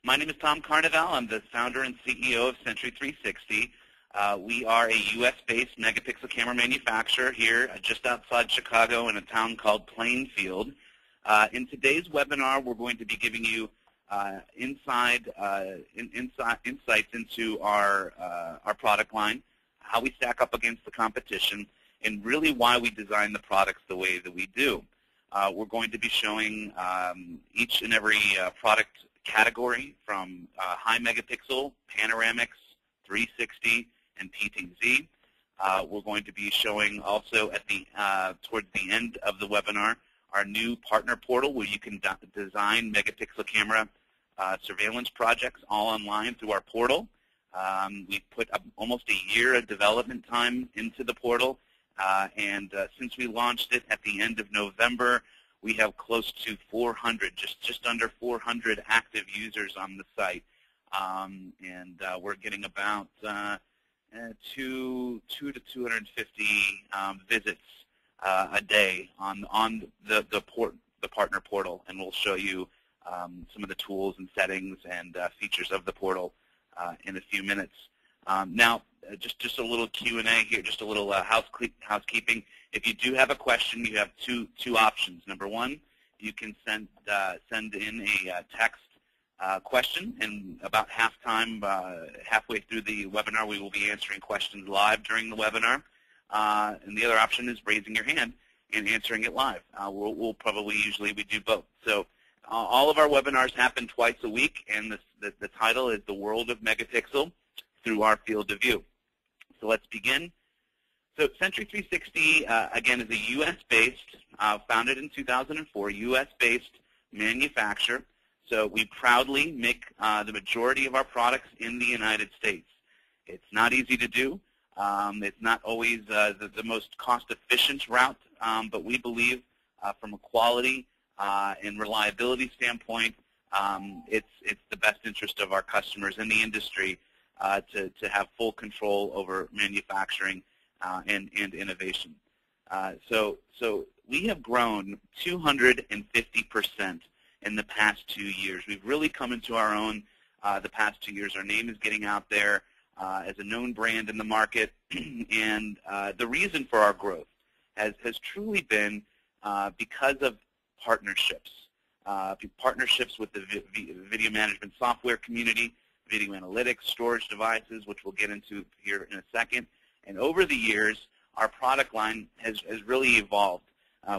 My name is Tom Carnival. I'm the founder and CEO of Century 360. We are a U.S.-based megapixel camera manufacturer here just outside Chicago in a town called Plainfield. In today's webinar, we're going to be giving you insights into our product line, how we stack up against the competition, and really why we design the products the way that we do. We're going to be showing each and every product category from high megapixel, Panoramics, 360, and PTZ. We're going to be showing also at the towards the end of the webinar our new partner portal where you can design megapixel camera surveillance projects all online through our portal. We've put almost a year of development time into the portal, and since we launched it at the end of November, we have close to 400, just under 400 active users on the site, and we're getting about 200 to 250 visits a day on the partner portal, and we'll show you some of the tools and settings and features of the portal in a few minutes. Now, just a little Q&A here, just a little housekeeping. If you do have a question, you have two options. Number one, you can send in a text question, and about halfway through the webinar, we will be answering questions live during the webinar. And the other option is raising your hand and answering it live. We'll probably usually we do both. So all of our webinars happen twice a week, and the title is The World of Megapixel Through Our Field of View. So let's begin. So Century 360, again, is a U.S.-based, founded in 2004, U.S.-based manufacturer. So we proudly make the majority of our products in the United States. It's not easy to do. It's not always the most cost-efficient route, but we believe from a quality and reliability standpoint, it's the best interest of our customers in the industry to have full control over manufacturing and innovation. So we have grown 250% in the past 2 years. We've really come into our own the past 2 years. Our name is getting out there as a known brand in the market, and the reason for our growth has truly been because of partnerships. Partnerships with the video management software community, video analytics, storage devices, which we'll get into here in a second. And over the years, our product line has really evolved.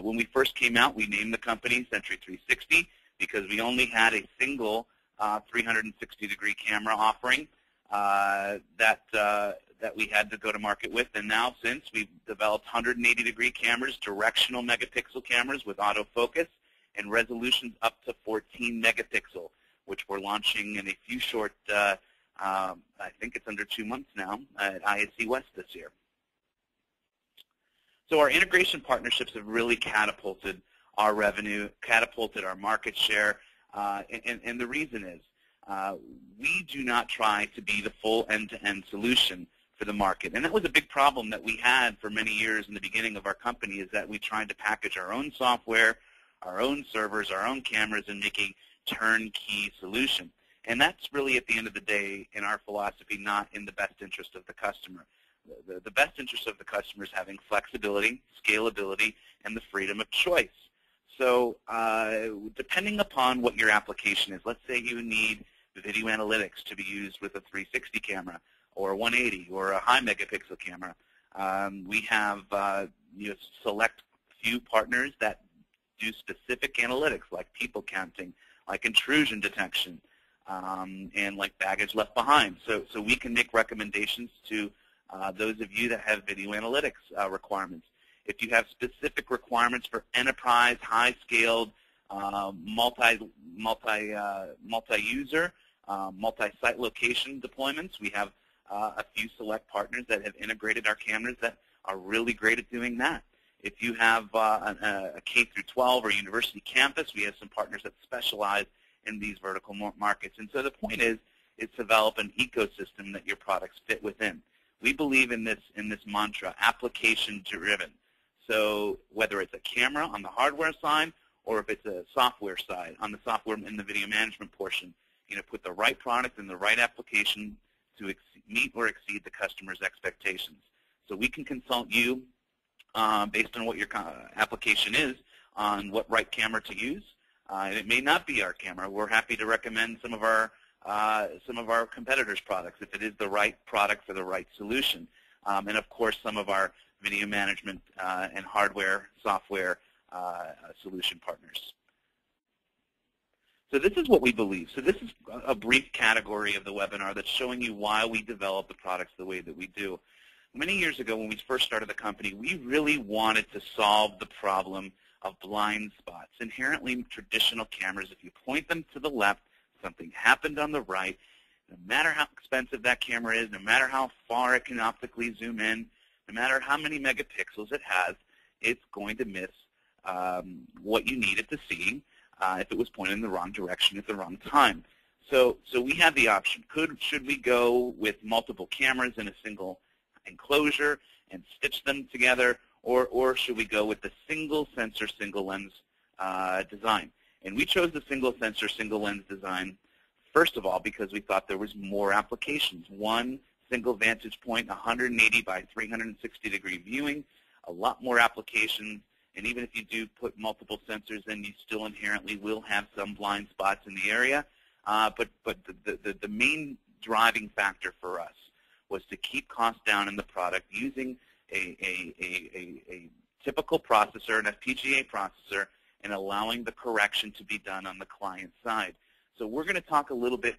When we first came out, we named the company Century 360 because we only had a single 360-degree camera offering that we had to go to market with. And now, since we've developed 180-degree cameras, directional megapixel cameras with autofocus, and resolutions up to 14 megapixel, which we're launching in a few short, I think it's under 2 months now, at ISC West this year. So our integration partnerships have really catapulted our revenue, catapulted our market share, and the reason is we do not try to be the full end-to-end solution for the market. And that was a big problem that we had for many years in the beginning of our company, is that we tried to package our own software, our own servers, our own cameras, and make a turnkey solution. And that's really, at the end of the day, in our philosophy, not in the best interest of the customer. The best interest of the customer is having flexibility, scalability, and the freedom of choice. So depending upon what your application is, let's say you need video analytics to be used with a 360 camera or a 180 or a high megapixel camera. We have select few partners that do specific analytics like people counting, like intrusion detection, and like baggage left behind. So we can make recommendations to those of you that have video analytics requirements. If you have specific requirements for enterprise, high-scaled, multi-user, multi-site location deployments, we have a few select partners that have integrated our cameras that are really great at doing that. If you have a K through 12 or university campus, we have some partners that specialize in these vertical markets. And so the point is develop an ecosystem that your products fit within. We believe in this mantra, application-driven. So whether it's a camera on the hardware side or if it's a software side, on the software in the video management portion, put the right product in the right application to meet or exceed the customer's expectations. So we can consult you based on what your application is on what right camera to use. And it may not be our camera. We're happy to recommend some of our competitors' products if it is the right product for the right solution. And of course, some of our video management and hardware, software solution partners. So this is what we believe. So this is a brief category of the webinar that's showing you why we develop the products the way that we do. Many years ago when we first started the company, we really wanted to solve the problem of blind spots. Inherently traditional cameras, if you point them to the left, something happened on the right. No matter how expensive that camera is, no matter how far it can optically zoom in, no matter how many megapixels it has, it's going to miss what you need it to see if it was pointed in the wrong direction at the wrong time. So we had the option. Should we go with multiple cameras in a single enclosure and stitch them together, or should we go with the single sensor, single lens design? And we chose the single sensor, single lens design, first of all, because we thought there was more applications. One single vantage point, 180 by 360 degree viewing, a lot more applications. And even if you do put multiple sensors in, you still inherently will have some blind spots in the area. But the main driving factor for us was to keep costs down in the product using a typical processor, an FPGA processor, and allowing the correction to be done on the client side. So we're going to talk a little bit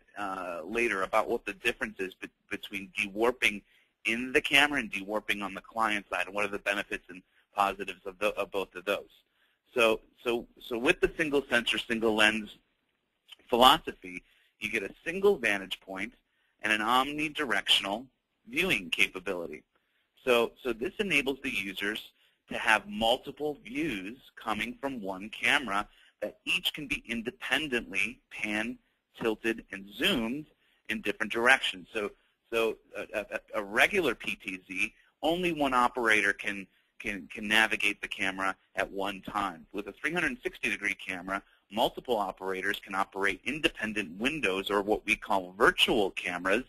later about what the difference is between dewarping in the camera and dewarping on the client side, and what are the benefits and positives of both of those. So with the single sensor, single lens philosophy, you get a single vantage point and an omnidirectional viewing capability. So this enables the users to have multiple views coming from one camera that each can be independently pan, tilted, and zoomed in different directions. So a regular PTZ, only one operator can navigate the camera at one time. With a 360-degree camera, multiple operators can operate independent windows, or what we call virtual cameras,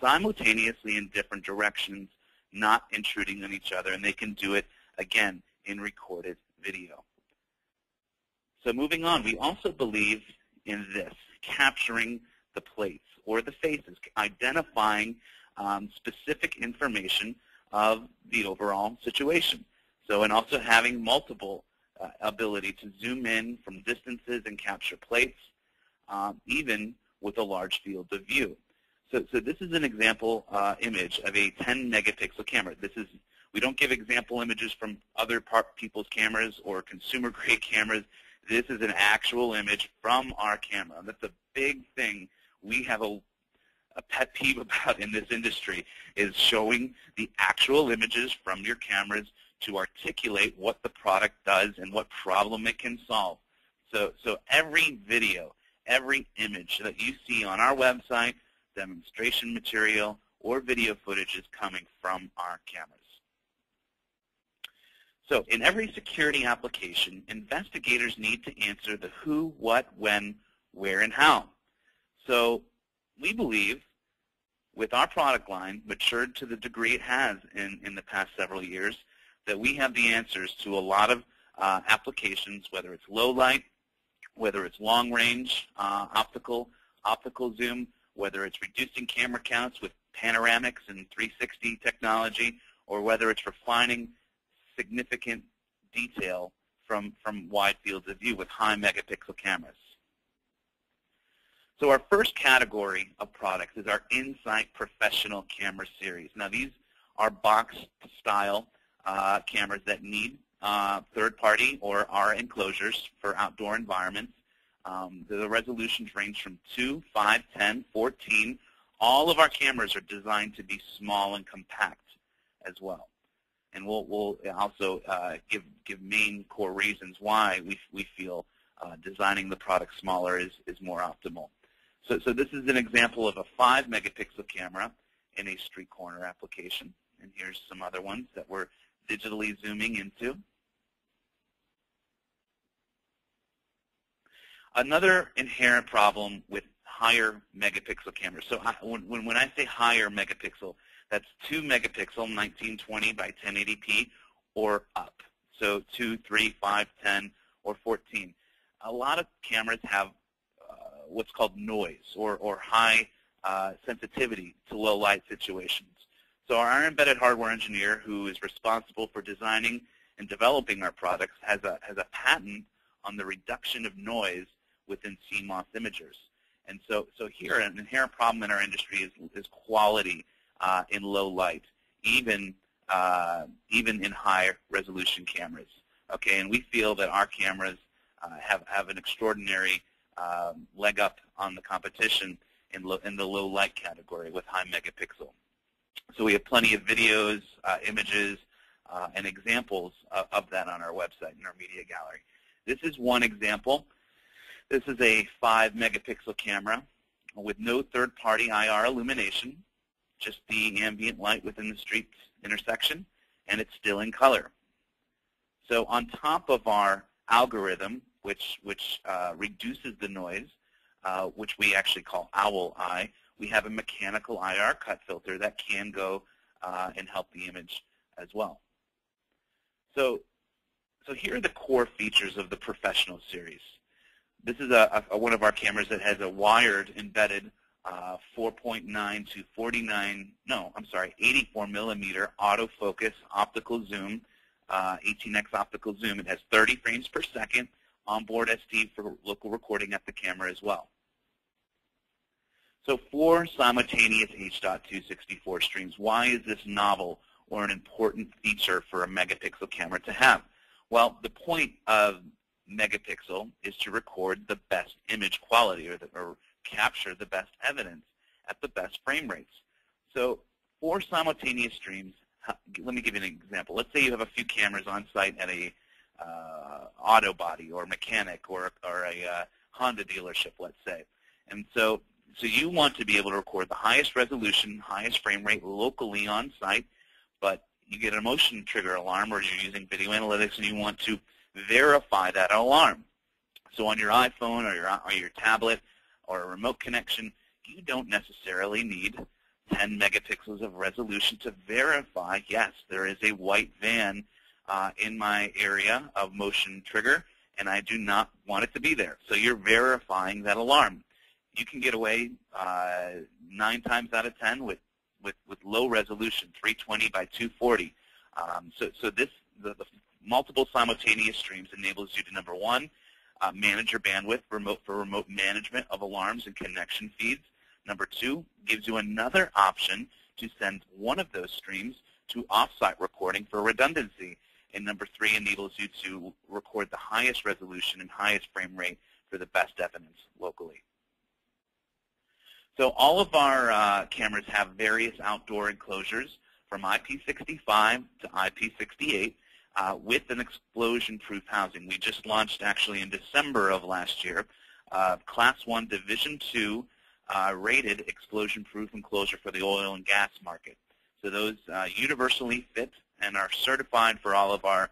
simultaneously in different directions, not intruding on each other, and they can do it, again, in recorded video. So moving on, we also believe in this, capturing the plates or the faces, identifying specific information of the overall situation. So, and also having multiple ability to zoom in from distances and capture plates, even with a large field of view. So this is an example image of a 10 megapixel camera. We don't give example images from other people's cameras or consumer grade cameras. This is an actual image from our camera. And that's a big thing we have a pet peeve about in this industry, is showing the actual images from your cameras to articulate what the product does and what problem it can solve. So every video, every image that you see on our website, demonstration material, or video footage is coming from our cameras. So in every security application, investigators need to answer the who, what, when, where, and how. So we believe with our product line, matured to the degree it has in the past several years, that we have the answers to a lot of applications, whether it's low light, whether it's long range optical zoom, whether it's reducing camera counts with panoramics and 360 technology, or whether it's refining significant detail from wide fields of view with high megapixel cameras. So our first category of products is our Insight Professional Camera Series. Now these are box-style cameras that need third-party or our enclosures for outdoor environments. The resolutions range from 2, 5, 10, 14. All of our cameras are designed to be small and compact as well. And we'll also give main core reasons why we feel designing the product smaller is more optimal. So this is an example of a 5 megapixel camera in a street corner application. And here's some other ones that we're digitally zooming into. Another inherent problem with higher megapixel cameras. So when I say higher megapixel, that's 2 megapixel 1920 by 1080p or up. So 2, 3, 5, 10, or 14. A lot of cameras have what's called noise or high sensitivity to low light situations. So our embedded hardware engineer, who is responsible for designing and developing our products, has a patent on the reduction of noise within CMOS imagers. And so here, an inherent problem in our industry is quality in low light, even in high resolution cameras. Okay, and we feel that our cameras have an extraordinary leg up on the competition in the low light category with high megapixel. So we have plenty of videos, images, and examples of that on our website in our media gallery. This is one example. This is a 5 megapixel camera with no third-party IR illumination, just the ambient light within the street intersection, and it's still in color. So on top of our algorithm, which reduces the noise, which we actually call Owl Eye, we have a mechanical IR cut filter that can go and help the image as well. So here are the core features of the Professional series. This is one of our cameras that has a wired embedded 4.9 to 84 millimeter autofocus optical zoom, 18x optical zoom. It has 30 frames per second, onboard SD for local recording at the camera as well. So 4 simultaneous H.264 streams. Why is this novel or an important feature for a megapixel camera to have? Well, the point of megapixel is to record the best image quality or capture the best evidence at the best frame rates. So 4 simultaneous streams, let me give you an example. Let's say you have a few cameras on site at a auto body or mechanic or a Honda dealership, let's say. And so you want to be able to record the highest resolution, highest frame rate locally on site, but you get a motion trigger alarm or you're using video analytics and you want to verify that alarm. So on your iPhone or your tablet or a remote connection, you don't necessarily need 10 megapixels of resolution to verify, yes, there is a white van in my area of motion trigger, and I do not want it to be there. So you're verifying that alarm. You can get away 9 times out of 10 with low resolution, 320 by 240. So the multiple simultaneous streams enables you to, number one, manage your bandwidth for remote management of alarms and connection feeds. Number 2, gives you another option to send one of those streams to off-site recording for redundancy. And number 3, enables you to record the highest resolution and highest frame rate for the best evidence locally. So all of our cameras have various outdoor enclosures from IP65 to IP68 with an explosion-proof housing. We just launched actually in December of last year, Class 1 Division 2 rated explosion-proof enclosure for the oil and gas market. So those universally fit and are certified for all of our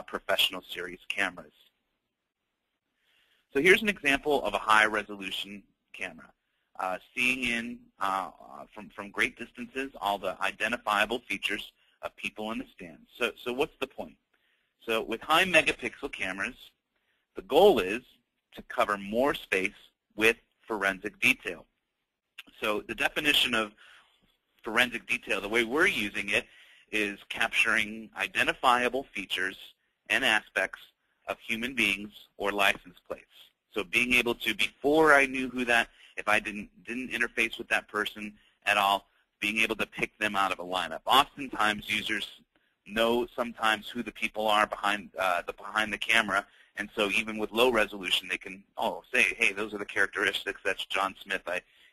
Professional series cameras. So here's an example of a high-resolution camera. Seeing in from great distances all the identifiable features of people in the stands. So what's the point? So with high megapixel cameras, the goal is to cover more space with forensic detail. So the definition of forensic detail, the way we're using it, is capturing identifiable features and aspects of human beings or license plates. So being able to, before I knew who that, if I didn't interface with that person at all, being able to pick them out of a lineup. Oftentimes, users know sometimes who the people are behind the camera, and so even with low resolution, they can say, hey, those are the characteristics. That's John Smith.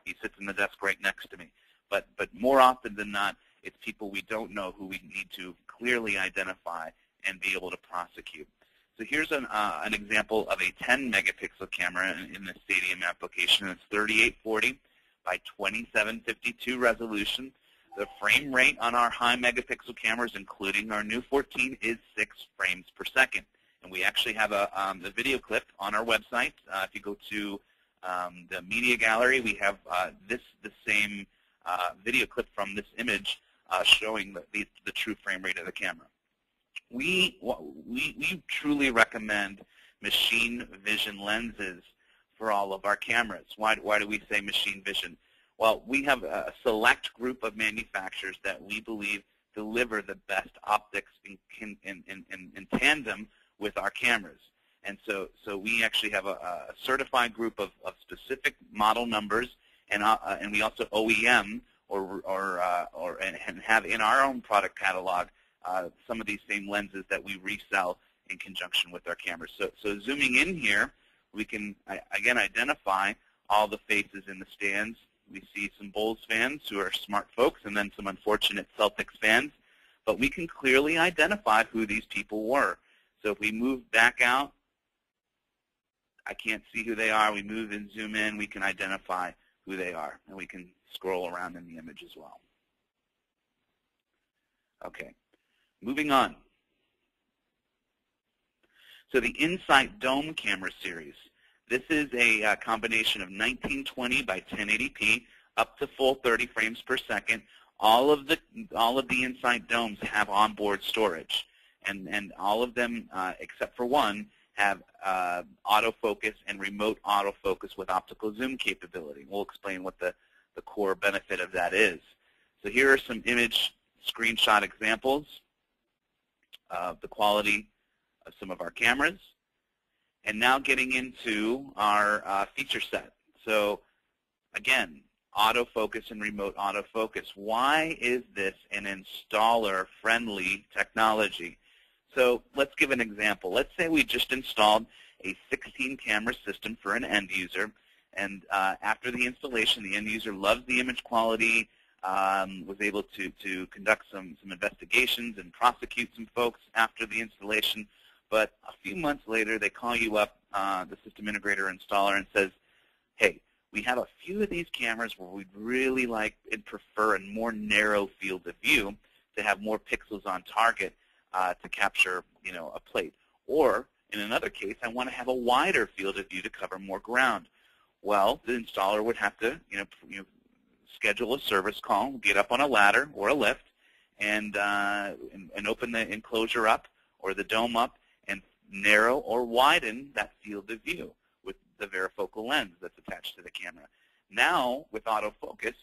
He sits in the desk right next to me. But more often than not, it's people we don't know who we need to clearly identify and be able to prosecute. So here's an example of a 10 megapixel camera in the stadium application. It's 3840 by 2752 resolution. The frame rate on our high megapixel cameras, including our new 14, is 6 frames per second. And we actually have a video clip on our website. If you go to The media gallery, we have the same video clip from this image showing the true frame rate of the camera. We truly recommend machine vision lenses for all of our cameras. Why do we say machine vision? Well, we have a select group of manufacturers that we believe deliver the best optics in tandem with our cameras. And so we actually have a certified group of specific model numbers, and we also OEM and have in our own product catalog some of these same lenses that we resell in conjunction with our cameras. So zooming in here, we can again identify all the faces in the stands. We see some Bulls fans who are smart folks, and then some unfortunate Celtics fans. But we can clearly identify who these people were. So if we move back out, I can't see who they are. We move and zoom in, we can identify who they are, and we can scroll around in the image as well. Okay, moving on. So the Insight Dome camera series. This is a combination of 1920 by 1080p up to full 30 frames per second. All of the Insight Domes have onboard storage, and all of them except for one have autofocus and remote autofocus with optical zoom capability. We'll explain what the core benefit of that is. So here are some image screenshot examples of the quality of some of our cameras. And now getting into our feature set. So again, autofocus and remote autofocus. Why is this an installer-friendly technology? So let's give an example. Let's say we just installed a 16-camera system for an end user, and after the installation, the end user loves the image quality, was able to conduct some investigations and prosecute some folks after the installation. But a few months later, they call you up, the system integrator installer, and says, hey, we have a few of these cameras where we'd really like and prefer a more narrow field of view to have more pixels on target to capture, a plate. Or in another case, I want to have a wider field of view to cover more ground. Well, the installer would have to, schedule a service call, get up on a ladder or a lift, and open the enclosure up or the dome up, and narrow or widen that field of view with the varifocal lens that's attached to the camera. Now, with autofocus,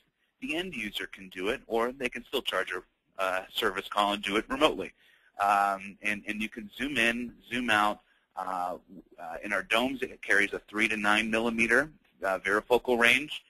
the end user can do it, or they can still charge a service call and do it remotely. And you can zoom in, zoom out. In our domes, it carries a 3 to 9 millimeter varifocal range.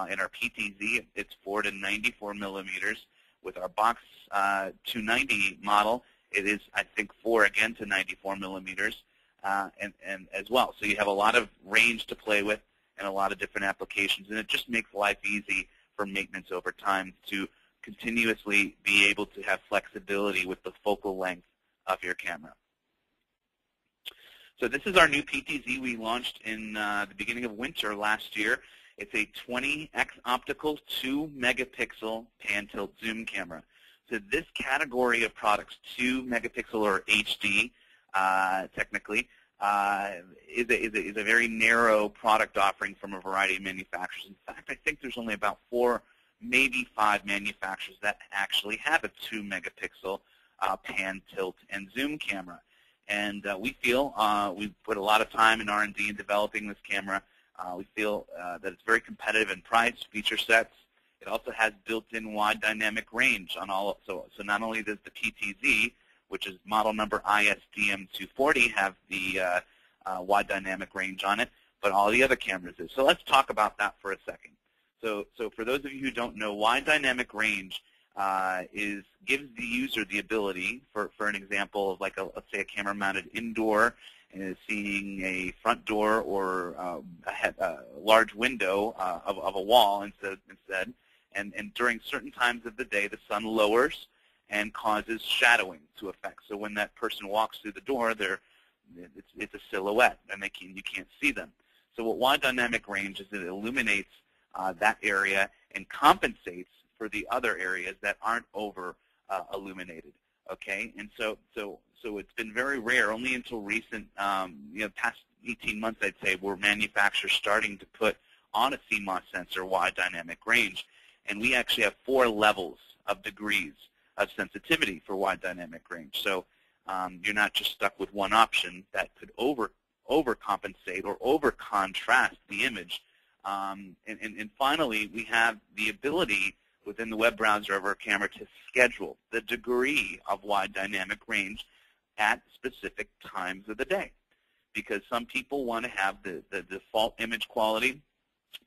In our PTZ, it's 4 to 94 millimeters. With our Box 290 model, it is, I think, 4 again to 94 millimeters, and as well. So you have a lot of range to play with and a lot of different applications, and it just makes life easy for maintenance over time to continuously be able to have flexibility with the focal length of your camera. So this is our new PTZ we launched in the beginning of winter last year. It's a 20x optical 2 megapixel pan tilt zoom camera. So this category of products, 2 megapixel or HD, technically, is a very narrow product offering from a variety of manufacturers. In fact, I think there's only about 4, maybe 5 manufacturers that actually have a 2 megapixel pan tilt and zoom camera. And we feel we've put a lot of time in R&D in developing this camera. We feel that it's very competitive in price, feature sets. It also has built-in wide dynamic range on all. So not only does the PTZ, which is model number ISDM240, have the wide dynamic range on it, but all the other cameras do. So let's talk about that for a second. So for those of you who don't know, wide dynamic range gives the user the ability, for an example of like let's say a camera mounted indoor and is seeing a front door or a large window of a wall instead. And during certain times of the day, the sun lowers and causes shadowing to affect. So when that person walks through the door, it's a silhouette, and you can't see them. So what wide dynamic range is, it illuminates that area and compensates for the other areas that aren't over illuminated. Okay, and so it's been very rare. Only until recent, past 18 months, I'd say, were manufacturers starting to put on a CMOS sensor wide dynamic range. And we actually have 4 levels of degrees of sensitivity for wide dynamic range. So you're not just stuck with one option that could overcompensate or over-contrast the image. And finally, we have the ability within the web browser of our camera to schedule the degree of wide dynamic range at specific times of the day. Because some people want to have the default image quality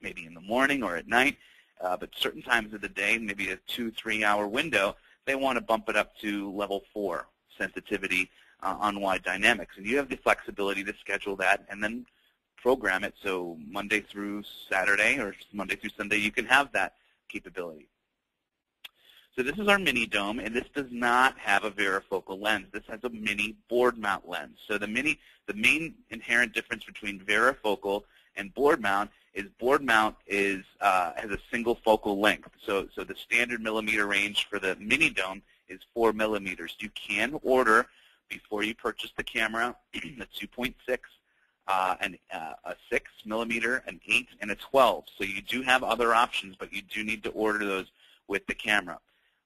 maybe in the morning or at night, but certain times of the day, maybe a 2-3 hour window, they want to bump it up to level 4 sensitivity on wide dynamics. And you have the flexibility to schedule that and then program it so Monday through Saturday or Monday through Sunday you can have that capability. So this is our mini dome, and this does not have a varifocal lens. This has a mini board mount lens. So the main inherent difference between varifocal and board mount is has a single focal length. So the standard millimeter range for the mini dome is 4 millimeters. You can order, before you purchase the camera, a 2.6, a 6 millimeter, an 8, and a 12. So you do have other options, but you do need to order those with the camera.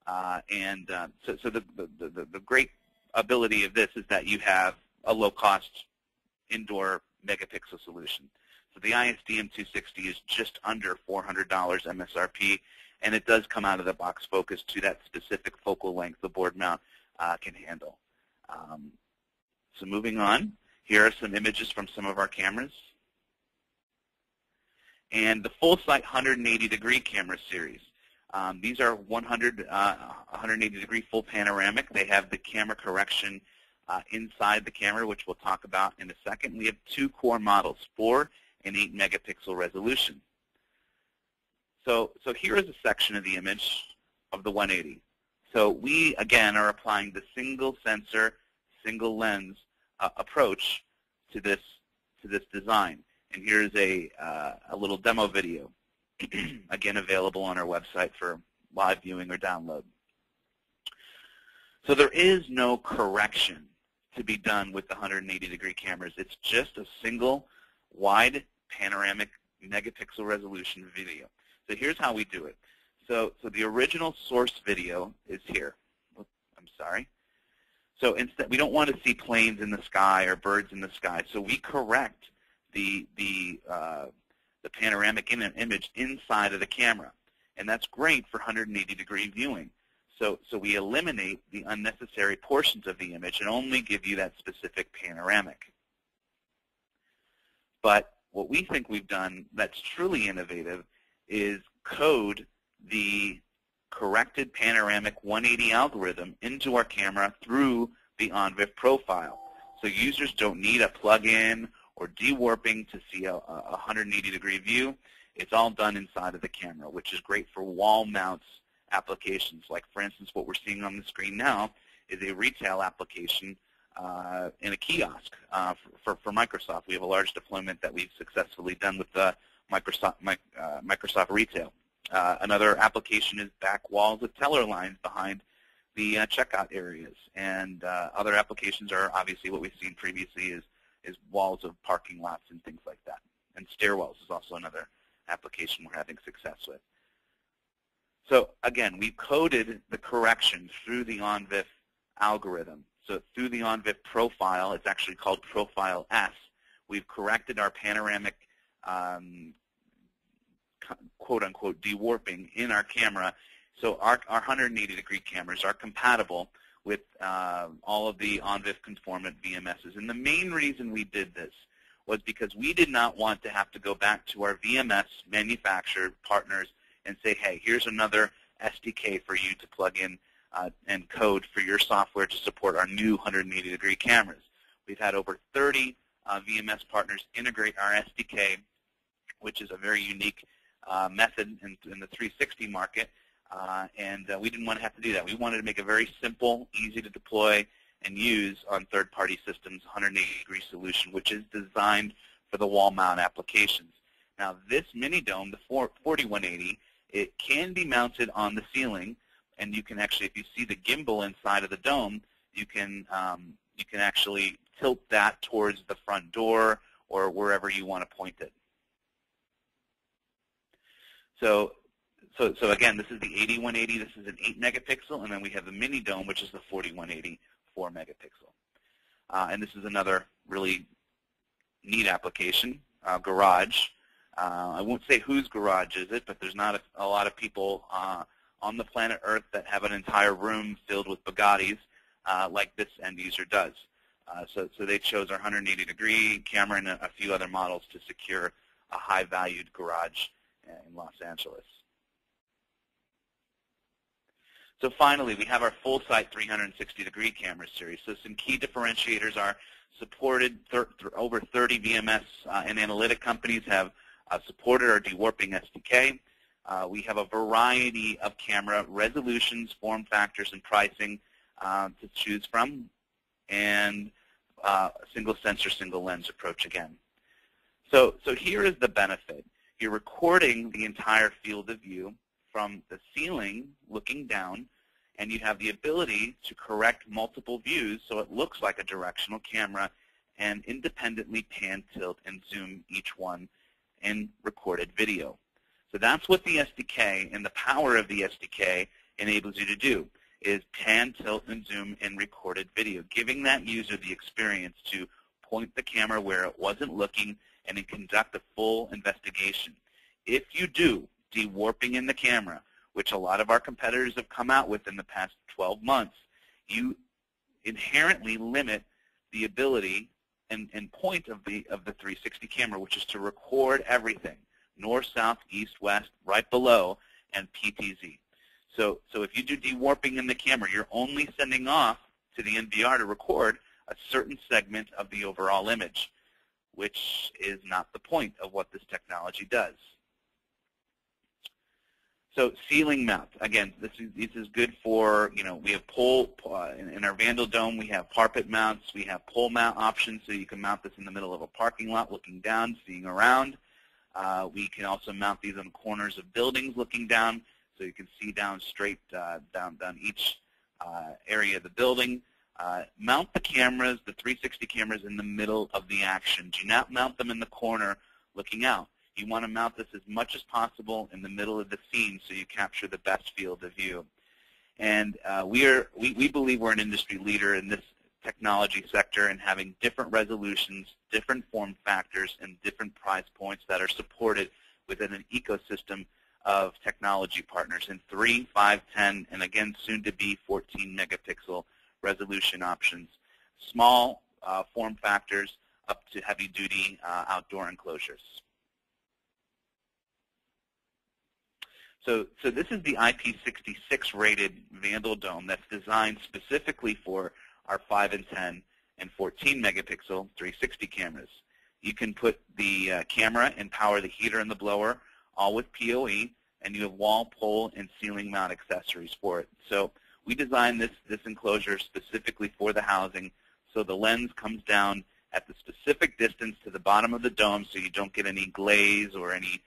So the great ability of this is that you have a low-cost indoor megapixel solution. So the ISDM 260 is just under $400 MSRP, and it does come out of the box focus to that specific focal length the board mount can handle. So moving on, here are some images from some of our cameras. And the full-sight 180-degree camera series. These are 180-degree full panoramic. They have the camera correction inside the camera, which we'll talk about in a second. We have 2 core models, 4 and 8 megapixel resolution. So here is a section of the image of the 180. So we, again, are applying the single sensor, single lens approach to this design. And here's a little demo video, again, available on our website for live viewing or download. So there is no correction to be done with the 180-degree cameras. It's just a single wide panoramic megapixel resolution video. So here's how we do it. So the original source video is here. Oops, I'm sorry. So instead, we don't want to see planes in the sky or birds in the sky. So we correct the panoramic image inside of the camera, and that's great for 180-degree viewing. So we eliminate the unnecessary portions of the image and only give you that specific panoramic. But what we think we've done that's truly innovative is code the corrected panoramic 180 algorithm into our camera through the OnVIF profile. So users don't need a plug-in or dewarping to see a 180-degree view. It's all done inside of the camera, which is great for wall mounts applications. Like, for instance, what we're seeing on the screen now is a retail application in a kiosk for Microsoft. We have a large deployment that we've successfully done with Microsoft Retail. Another application is back walls of teller lines behind the checkout areas. And other applications are obviously what we've seen previously is walls of parking lots and things like that. And stairwells is also another application we're having success with. So again, we coded the correction through the OnVIF algorithm. So through the OnVIF profile, it's actually called Profile S, we've corrected our panoramic quote-unquote dewarping in our camera. So our 180-degree cameras are compatible with all of the OnVIF conformant VMSs. And the main reason we did this was because we did not want to have to go back to our VMS manufacturer partners and say, hey, here's another SDK for you to plug in and code for your software to support our new 180-degree cameras. We've had over 30 VMS partners integrate our SDK, which is a very unique method in the 360 market, and we didn't want to have to do that. We wanted to make a very simple, easy to deploy and use on third-party systems 180-degree solution, which is designed for the wall mount applications. Now, this mini dome, the 4180, it can be mounted on the ceiling, and you can actually, if you see the gimbal inside of the dome, you can actually tilt that towards the front door or wherever you want to point it. So again, this is the 8180. This is an 8 megapixel, and then we have the mini dome, which is the 4180, 4 megapixel. And this is another really neat application, garage. I won't say whose garage is it, but there's not a lot of people on the planet Earth that have an entire room filled with Bugattis like this end user does. So they chose our 180-degree camera and a few other models to secure a high-valued garage in Los Angeles. So finally, we have our full-site 360-degree camera series. So some key differentiators are supported. Over 30 VMS and analytic companies have supported our dewarping SDK. We have a variety of camera resolutions, form factors, and pricing to choose from, and single sensor, single lens approach again. So here is the benefit. You're recording the entire field of view from the ceiling looking down, and you have the ability to correct multiple views so it looks like a directional camera and independently pan, tilt, and zoom each one in recorded video. So that's what the SDK and the power of the SDK enables you to do, is pan, tilt, and zoom in recorded video, giving that user the experience to point the camera where it wasn't looking and then conduct a full investigation. If you do dewarping in the camera, which a lot of our competitors have come out with in the past 12 months, you inherently limit the ability and point of the 360 camera, which is to record everything, north, south, east, west, right below, and PTZ. So if you do dewarping in the camera, you're only sending off to the NVR to record a certain segment of the overall image, which is not the point of what this technology does. So ceiling mount, again, this is good for, we have pole, in our Vandal Dome, we have parapet mounts, we have pole mount options, so you can mount this in the middle of a parking lot looking down, seeing around. We can also mount these on corners of buildings looking down, so you can see down straight down each area of the building. Mount the cameras, the 360 cameras, in the middle of the action. Do not mount them in the corner looking out. You want to mount this as much as possible in the middle of the scene so you capture the best field of view. And we believe we're an industry leader in this technology sector in having different resolutions, different form factors, and different price points that are supported within an ecosystem of technology partners in 3, 5, 10, and again soon to be 14 megapixel resolution options. Small form factors up to heavy duty outdoor enclosures. So this is the IP66 rated Vandal Dome that's designed specifically for our 5 and 10 and 14 megapixel 360 cameras. You can put the camera and power the heater and the blower all with PoE, and you have wall, pole, and ceiling mount accessories for it. So we designed this enclosure specifically for the housing, so the lens comes down at the specific distance to the bottom of the dome so you don't get any glaze or any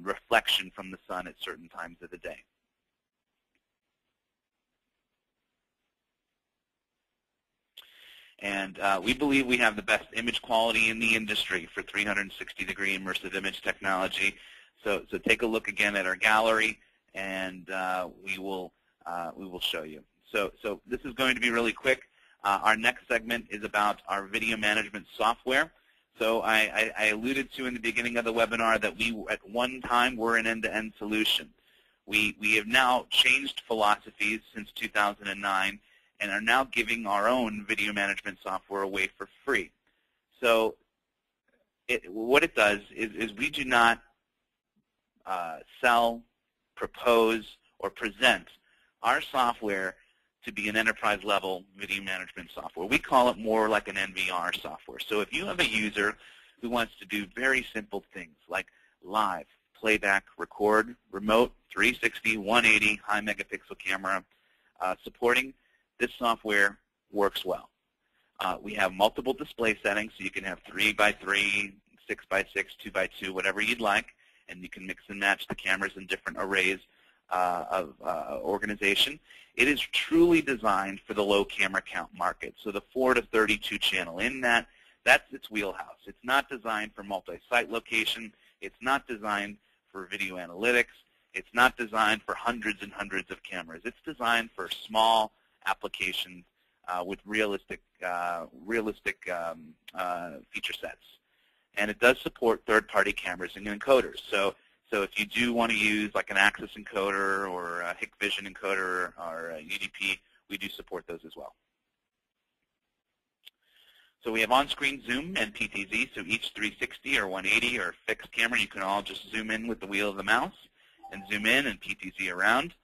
reflection from the sun at certain times of the day. And we believe we have the best image quality in the industry for 360-degree immersive image technology. So take a look again at our gallery, and we will show you. So this is going to be really quick. Our next segment is about our video management software. So I alluded to in the beginning of the webinar that we, at one time, were an end-to-end solution. We have now changed philosophies since 2009 and are now giving our own video management software away for free. So what it does is we do not sell, propose, or present our software to be an enterprise-level video management software. We call it more like an NVR software. So if you have a user who wants to do very simple things like live, playback, record, remote, 360, 180, high megapixel camera supporting, this software works well. We have multiple display settings, so you can have 3x3, 6x6, 2x2, whatever you'd like, and you can mix and match the cameras in different arrays of organization. It is truly designed for the low camera count market, so the 4 to 32 channel. In that's its wheelhouse. It's not designed for multi-site location. It's not designed for video analytics. It's not designed for hundreds and hundreds of cameras. It's designed for small applications with realistic feature sets. And it does support third-party cameras and encoders. So if you do want to use like an Axis encoder or a Hikvision encoder or a UDP, we do support those as well. So we have on-screen zoom and PTZ, so each 360 or 180 or fixed camera, you can all just zoom in with the wheel of the mouse and zoom in and PTZ around.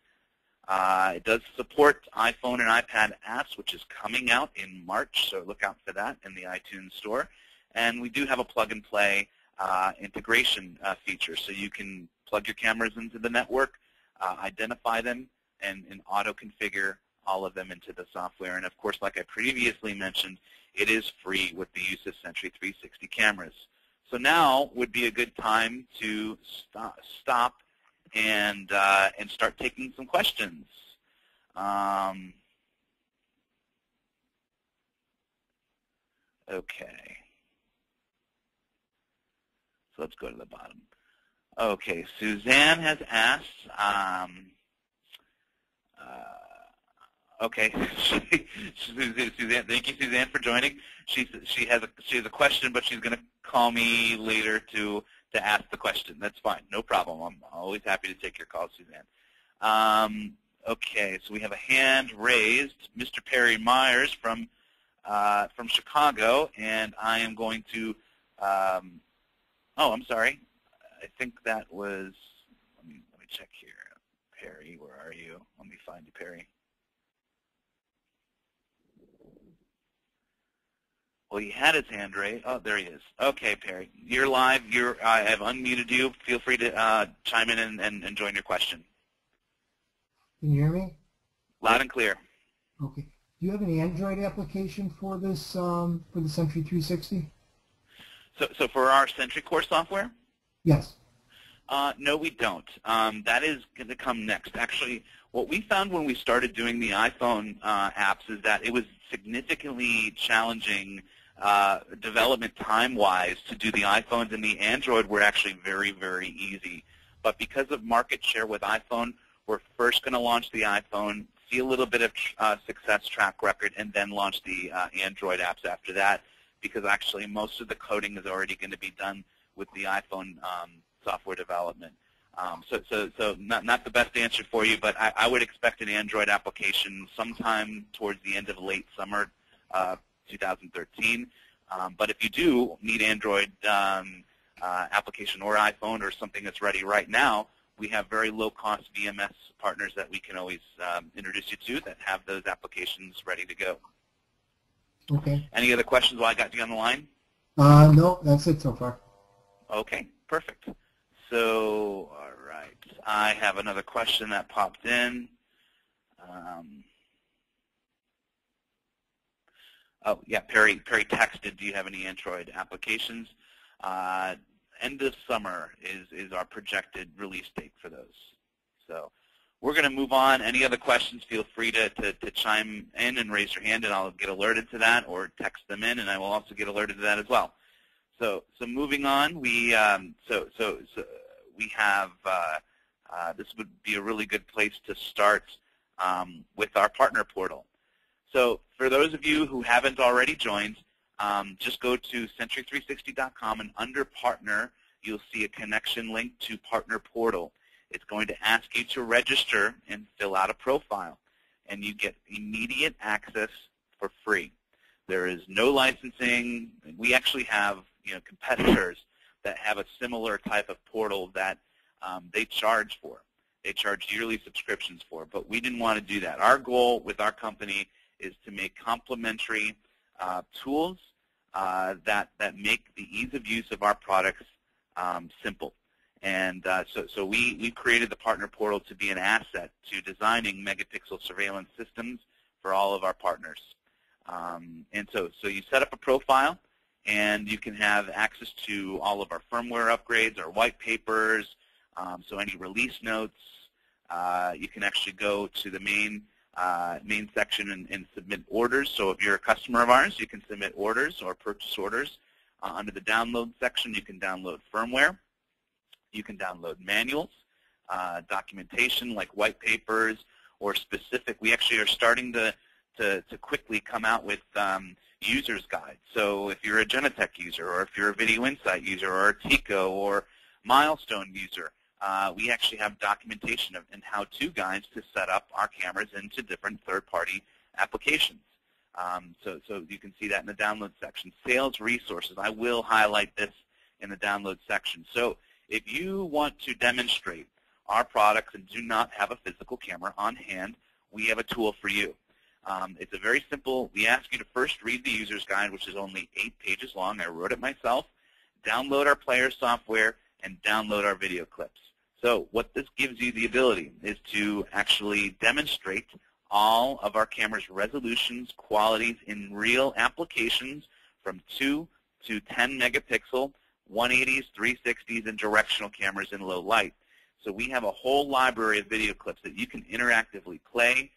It does support iPhone and iPad apps, which is coming out in March, so look out for that in the iTunes store. And we do have a plug-and-play integration feature, so you can plug your cameras into the network, identify them, and auto-configure all of them into the software. And of course, like I previously mentioned, it is free with the use of Sentry 360 cameras. So now would be a good time to stop and start taking some questions. Okay. So let's go to the bottom. Okay, Suzanne has asked. Okay, Suzanne, thank you, Suzanne, for joining. She has a question, but she's going to call me later to ask the question. That's fine, no problem. I'm always happy to take your call, Suzanne. Okay, so we have a hand raised, Mr. Perry Myers from Chicago, and I am going to. Oh, I'm sorry. I think that was. Let me check here. Perry, where are you? Let me find you, Perry. Well, he had his hand raised. Oh, there he is. Okay, Perry, you're live. I have unmuted you. Feel free to chime in and join your question. Can you hear me? Loud and clear. Okay. Do you have an Android application for this for the Sentry 360? So for our Sentry Core software? Yes. No, we don't. That is going to come next. Actually, what we found when we started doing the iPhone apps is that it was significantly challenging development time-wise to do the iPhones, and the Android were actually very, very easy. But because of market share with iPhone, we're first going to launch the iPhone, see a little bit of success track record, and then launch the Android apps after that, because actually most of the coding is already going to be done with the iPhone software development. So not the best answer for you, but I would expect an Android application sometime towards the end of late summer 2013. But if you do need Android application or iPhone or something that's ready right now, we have very low-cost VMS partners that we can always introduce you to that have those applications ready to go. Okay. Any other questions while I got you on the line? No, that's it so far. Okay, perfect. So, all right, I have another question that popped in. Oh, yeah, Perry texted, do you have any Android applications? End of summer is our projected release date for those. So we're going to move on. Any other questions, feel free to chime in and raise your hand, and I'll get alerted to that, or text them in, and I will also get alerted to that as well. So moving on, we have this would be a really good place to start with our partner portal. So for those of you who haven't already joined, just go to Sentry360.com, and under Partner, you'll see a connection link to Partner Portal. It's going to ask you to register and fill out a profile, and you get immediate access for free. There is no licensing. We actually have competitors that have a similar type of portal that they charge for. They charge yearly subscriptions for, but we didn't want to do that. Our goal with our company is to make complementary tools that make the ease of use of our products simple. And so we created the Partner Portal to be an asset to designing megapixel surveillance systems for all of our partners. And so you set up a profile, and you can have access to all of our firmware upgrades, our white papers, so any release notes. You can actually go to the main section and submit orders. So if you're a customer of ours, you can submit orders or purchase orders. Under the download section, you can download firmware. You can download manuals. documentation like white papers or specific. We actually are starting to quickly come out with user's guides. So if you're a Genetech user, or if you're a Video Insight user, or a TICO or Milestone user, we actually have documentation and how-to guides to set up our cameras into different third-party applications. So you can see that in the download section. Sales resources, I will highlight this in the download section. So if you want to demonstrate our products and do not have a physical camera on hand, we have a tool for you. It's a very simple, we ask you to first read the user's guide, which is only 8 pages long. I wrote it myself. Download our player software and download our video clips. So what this gives you the ability is to actually demonstrate all of our camera's resolutions, qualities in real applications from 2 to 10 megapixel, 180s, 360s, and directional cameras in low light. So we have a whole library of video clips that you can interactively play,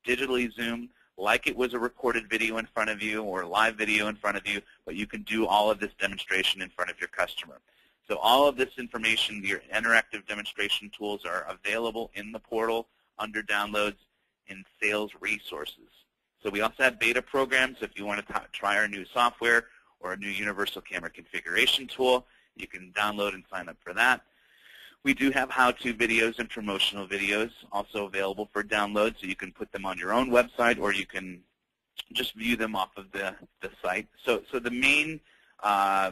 digitally zoom, like it was a recorded video in front of you or live video in front of you, but you can do all of this demonstration in front of your customer. So all of this information, your interactive demonstration tools, are available in the portal under downloads in sales resources. So we also have beta programs. If you want to try our new software or a new universal camera configuration tool, you can download and sign up for that. We do have how-to videos and promotional videos also available for download, so you can put them on your own website or you can just view them off of the site. So the main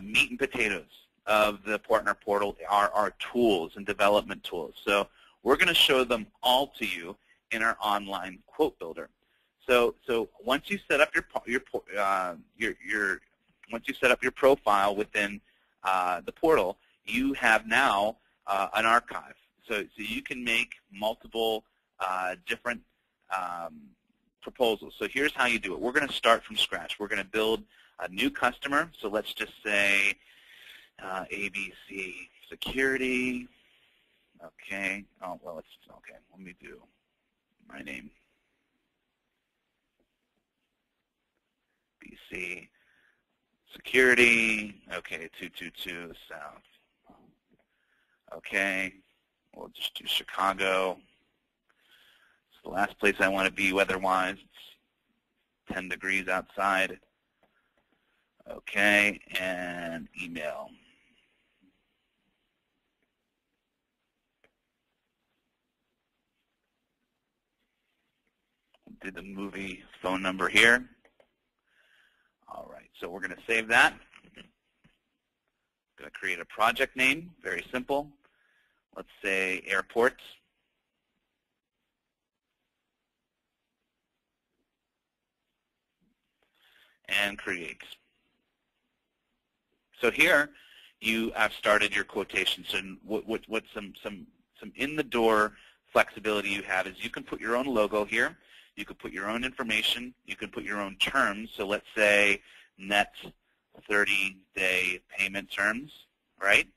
meat and potatoes of the partner portal are our tools and development tools. So we're going to show them all to you in our online quote builder. So once you set up once you set up your profile within the portal, you have now an archive. So you can make multiple different proposals. So here's how you do it. We're going to start from scratch. We're going to build a new customer. So let's just say ABC Security. Okay. Oh, well, okay. Let me do my name. BC Security. Okay, 222 South. Okay, we'll just do Chicago. It's the last place I want to be weather-wise. It's 10 degrees outside. Okay, and email. Do the movie phone number here. All right, so we're going to save that. Going to create a project name, very simple. Let's say airports. And create. So here you have started your quotation. So what some in-the-door flexibility you have is you can put your own logo here. You can put your own information. You can put your own terms. So let's say net 30-day payment terms, right?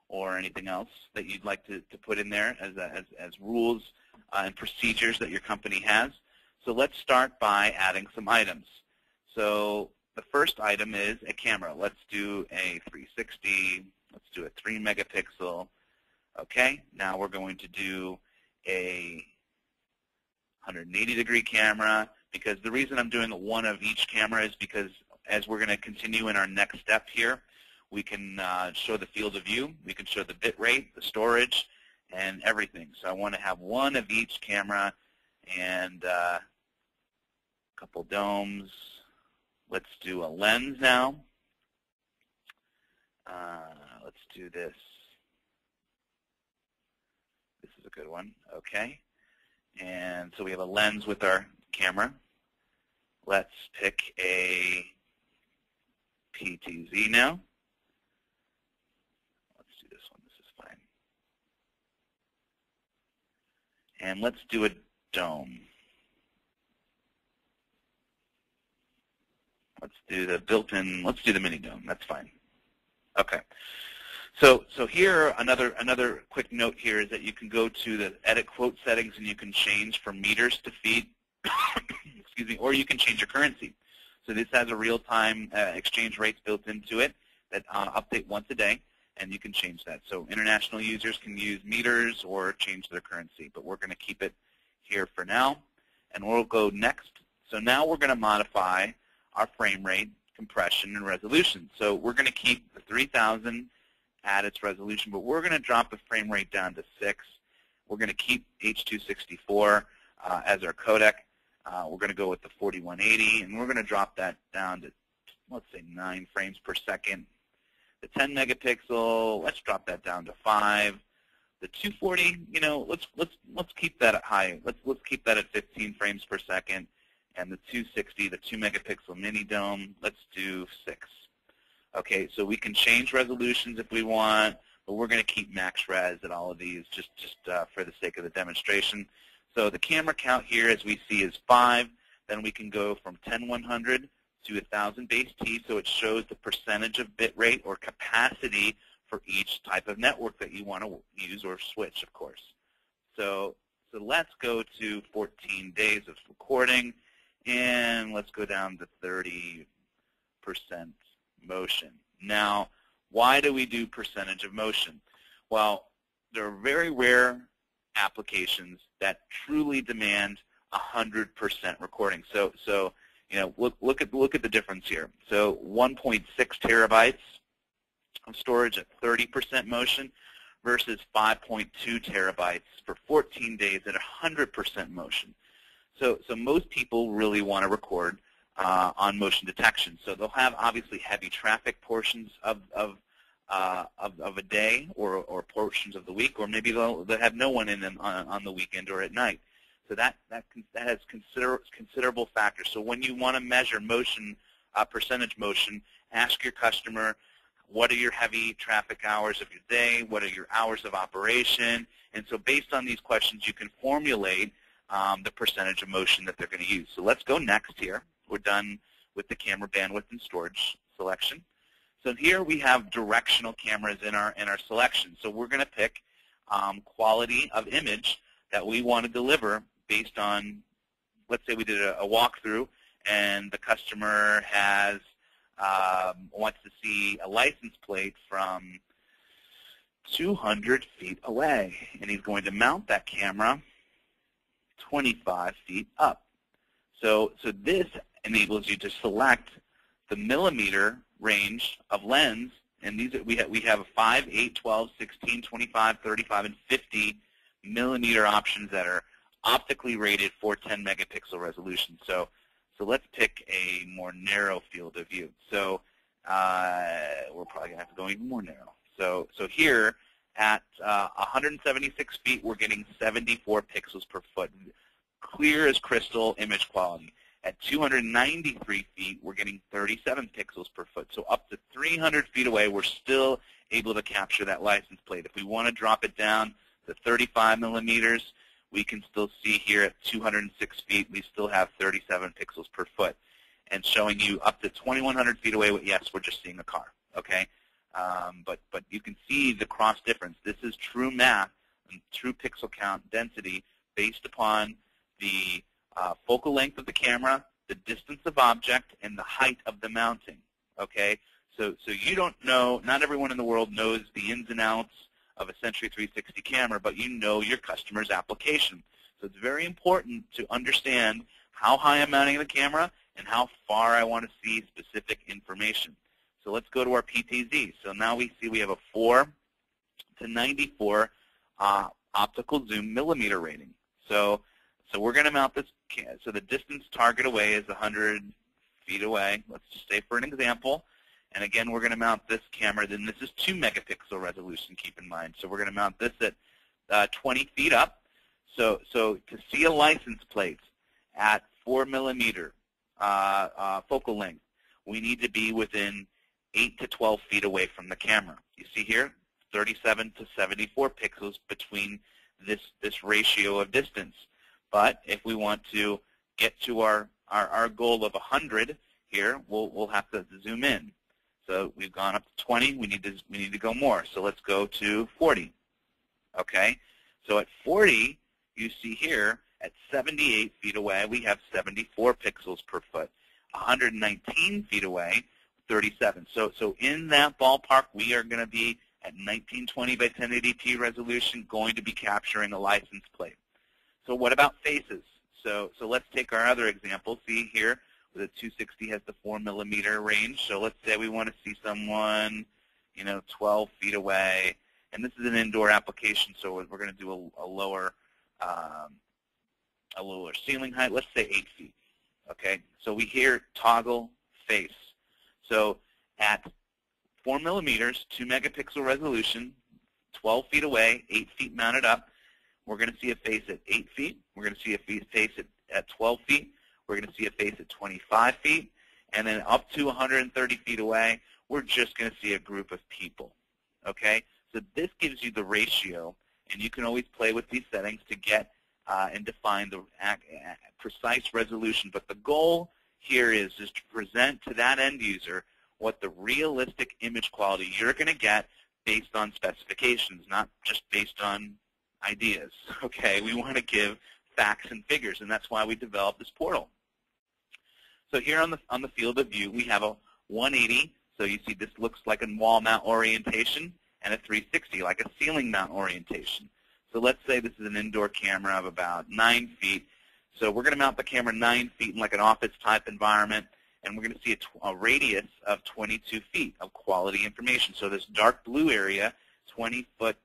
Or anything else that you'd like to put in there as rules and procedures that your company has. So let's start by adding some items. So the first item is a camera. Let's do a 360. Let's do a 3 megapixel. Okay, now we're going to do a 180-degree camera, because the reason I'm doing one of each camera is because as we're going to continue in our next step here, we can show the field of view, we can show the bit rate, the storage, and everything. So I want to have one of each camera and a couple domes. Let's do a lens now. Let's do this. This is a good one. Okay. And so we have a lens with our camera. Let's pick a PTZ now. Let's do this one. This is fine. And let's do a dome. Let's do the built-in, let's do the mini dome. That's fine. Okay. So here, another quick note here is that you can go to the edit quote settings and you can change from meters to feet, excuse me, or you can change your currency. So this has a real-time exchange rates built into it that update once a day. and you can change that. So international users can use meters or change their currency, but we're going to keep it here for now, and we'll go next. So now we're going to modify our frame rate, compression, and resolution. So we're going to keep the 3000 at its resolution, but we're going to drop the frame rate down to 6. We're going to keep H.264 as our codec. We're going to go with the 4180, and we're going to drop that down to, let's say, 9 frames per second. The 10 megapixel, let's drop that down to 5. The 240, let's keep that at high. Let's keep that at 15 frames per second. And the 260, the 2 megapixel mini dome, let's do 6. Okay, so we can change resolutions if we want, but we're going to keep max res at all of these just for the sake of the demonstration. So the camera count here, as we see, is 5. Then we can go from 10100 to 1000 base T, so it shows the percentage of bit rate or capacity for each type of network that you want to use or switch, of course. So let's go to 14 days of recording, and let's go down to 30% motion. Now, why do we do percentage of motion? Well, there are very rare applications that truly demand 100% recording. So look at the difference here. So 1.6 terabytes of storage at 30% motion versus 5.2 terabytes for 14 days at 100% motion. So most people really want to record on motion detection. So they'll have obviously heavy traffic portions of a day or portions of the week, or maybe they'll have no one in them on the weekend or at night. So that has considerable factors. So when you want to measure motion, percentage motion, ask your customer, what are your heavy traffic hours of your day? What are your hours of operation? And so based on these questions, you can formulate the percentage of motion that they're going to use. So let's go next here. We're done with the camera bandwidth and storage selection. So here we have directional cameras in our selection. So we're going to pick quality of image that we want to deliver based on, let's say we did a walkthrough and the customer has wants to see a license plate from 200 feet away, and he's going to mount that camera 25 feet up. So this enables you to select the millimeter range of lens, and these we have 5, 8, 12, 16, 25, 35, and 50 millimeter options that are optically rated for 10 megapixel resolution. So let's pick a more narrow field of view. So we're probably going to have to go even more narrow. So here at 176 feet, we're getting 74 pixels per foot, clear as crystal image quality. At 293 feet, we're getting 37 pixels per foot. So up to 300 feet away, we're still able to capture that license plate. If we want to drop it down to 35 millimeters, we can still see here at 206 feet, we still have 37 pixels per foot. And showing you up to 2,100 feet away, yes, we're just seeing a car, okay? But you can see the cross difference. This is true math and true pixel count density based upon the focal length of the camera, the distance of object, and the height of the mounting, okay? So you don't know, not everyone in the world knows the ins and outs of a Century 360 camera, but you know your customer's application. So it's very important to understand how high I'm mounting the camera and how far I want to see specific information. So let's go to our PTZ. So now we see we have a 4 to 94 optical zoom millimeter rating. So we're going to mount this. So the distance target away is 100 feet away. Let's just say for an example. And again, we're going to mount this camera. Then this is 2 megapixel resolution, keep in mind. So we're going to mount this at 20 feet up. So to see a license plate at 4 millimeter focal length, we need to be within 8 to 12 feet away from the camera. You see here, 37 to 74 pixels between this ratio of distance. But if we want to get to our goal of 100 here, we'll have to zoom in. So we've gone up to 20. We need to go more. So let's go to 40. Okay. So at 40, you see here at 78 feet away, we have 74 pixels per foot. 119 feet away, 37. So in that ballpark, we are going to be at 1920 by 1080p resolution, going to be capturing a license plate. So what about faces? So let's take our other example. See here, the 260 has the 4mm range. So let's say we want to see someone, 12 feet away, and this is an indoor application. So we're going to do a lower ceiling height. Let's say 8 feet. Okay. So we hear toggle face. So at 4mm, 2 megapixel resolution, 12 feet away, 8 feet mounted up, we're going to see a face at 8 feet. We're going to see a face at 12 feet. We're going to see a face at 25 feet. And then up to 130 feet away, we're just going to see a group of people. Okay? So this gives you the ratio, and you can always play with these settings to get and define the precise resolution. But the goal here is to present to that end user what the realistic image quality you're going to get based on specifications, not just based on ideas. Okay, we want to give facts and figures, and that's why we developed this portal. So here on the field of view, we have a 180. So you see this looks like a wall mount orientation, and a 360 like a ceiling mount orientation. So let's say this is an indoor camera of about 9 feet. So we're going to mount the camera 9 feet in like an office type environment, and we're going to see a radius of 22 feet of quality information. So this dark blue area, 22-foot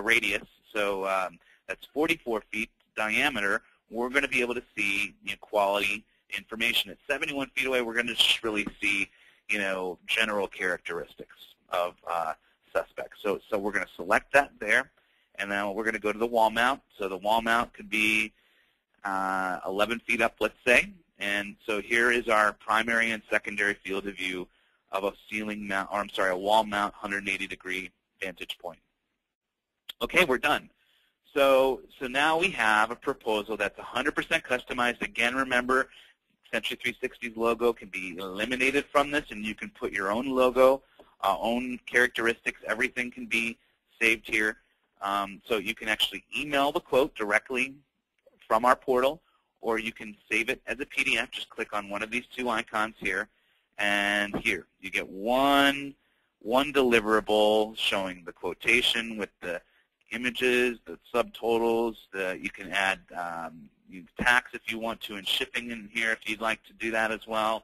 radius, so that's 44 feet diameter. We're going to be able to see quality information. At 71 feet away, we're going to just really see general characteristics of suspects. So we're going to select that there, and then we're going to go to the wall mount. So the wall mount could be 11 feet up, let's say. And so here is our primary and secondary field of view of a ceiling mount, or I'm sorry, a wall mount 180-degree vantage point. Okay, we're done. So now we have a proposal that's 100% customized. Again, remember, Century 360's logo can be eliminated from this, and you can put your own logo, own characteristics. Everything can be saved here. So you can actually email the quote directly from our portal, or you can save it as a PDF. Just click on one of these two icons here, and here you get one deliverable showing the quotation with the images, the subtotals. You can add tax if you want to, and shipping in here if you'd like to do that as well.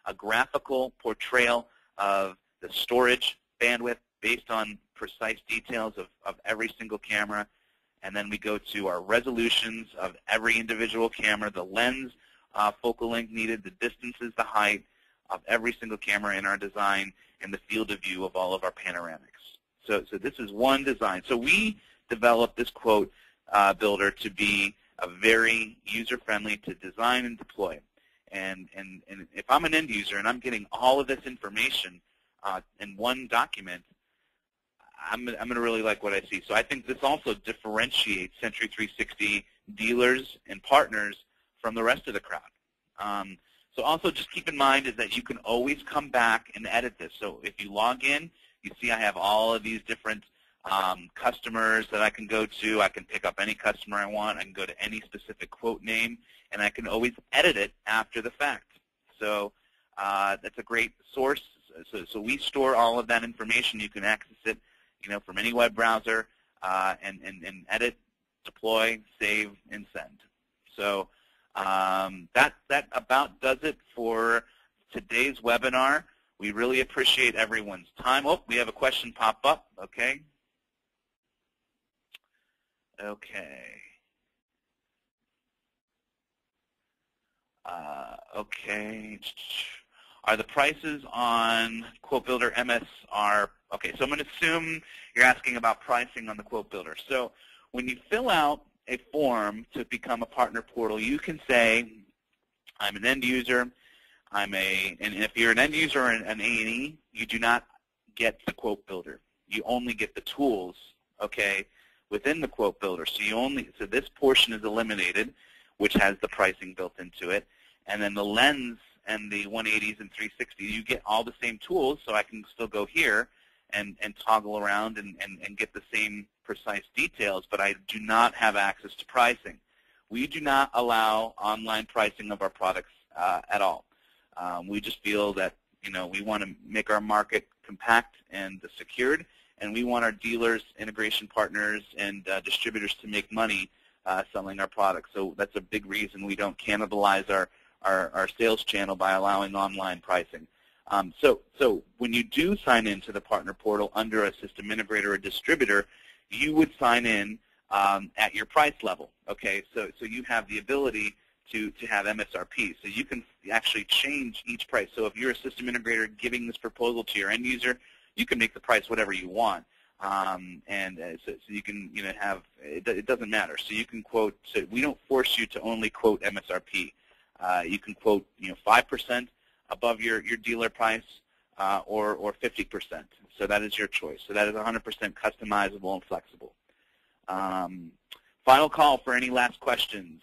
A graphical portrayal of the storage bandwidth based on precise details of every single camera. And then we go to our resolutions of every individual camera, the lens focal length needed, the distances, the height of every single camera in our design, and the field of view of all of our panoramics. So this is one design. So we developed this quote builder to be a very user-friendly to design and deploy. And if I'm an end user and I'm getting all of this information in one document, I'm going to really like what I see. So I think this also differentiates Century 360 dealers and partners from the rest of the crowd. So also just keep in mind is that you can always come back and edit this. So if you log in, you see I have all of these different customers that I can go to. I can pick up any customer I want. I can go to any specific quote name, and I can always edit it after the fact. So that's a great source. So we store all of that information. You can access it from any web browser and edit, deploy, save, and send. So that about does it for today's webinar. We really appreciate everyone's time. Oh, we have a question pop up. Okay. Okay. Okay. Are the prices on Quote Builder MSR? Okay, so I'm going to assume you're asking about pricing on the Quote Builder. So when you fill out a form to become a partner portal, you can say, I'm an end user, and if you're an end user or an A&E, you do not get the Quote Builder. You only get the tools, okay, within the Quote Builder. So this portion is eliminated, which has the pricing built into it, and then the lens and the 180s and 360, you get all the same tools, so I can still go here and toggle around and get the same precise details, but I do not have access to pricing. We do not allow online pricing of our products at all. We just feel that we want to make our market compact and secured, and we want our dealers, integration partners, and distributors to make money selling our products. So that's a big reason we don't cannibalize our sales channel by allowing online pricing. So when you do sign into the partner portal under a system integrator or distributor, you would sign in at your price level. Okay, so you have the ability to have MSRP. So you can actually change each price. So if you're a system integrator giving this proposal to your end user, you can make the price whatever you want. So you can have, it doesn't matter. So you can quote, so we don't force you to only quote MSRP. You can quote 5% above your dealer price or 50%. So that is your choice. So that is 100% customizable and flexible. Final call for any last questions.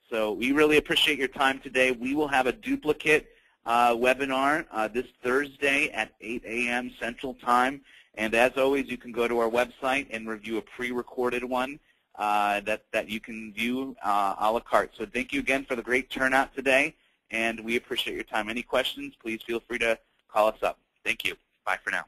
So we really appreciate your time today. We will have a duplicate webinar this Thursday at 8 a.m. Central Time. And as always, you can go to our website and review a pre-recorded one that you can view a la carte. So thank you again for the great turnout today, and we appreciate your time. Any questions, please feel free to call us up. Thank you. Bye for now.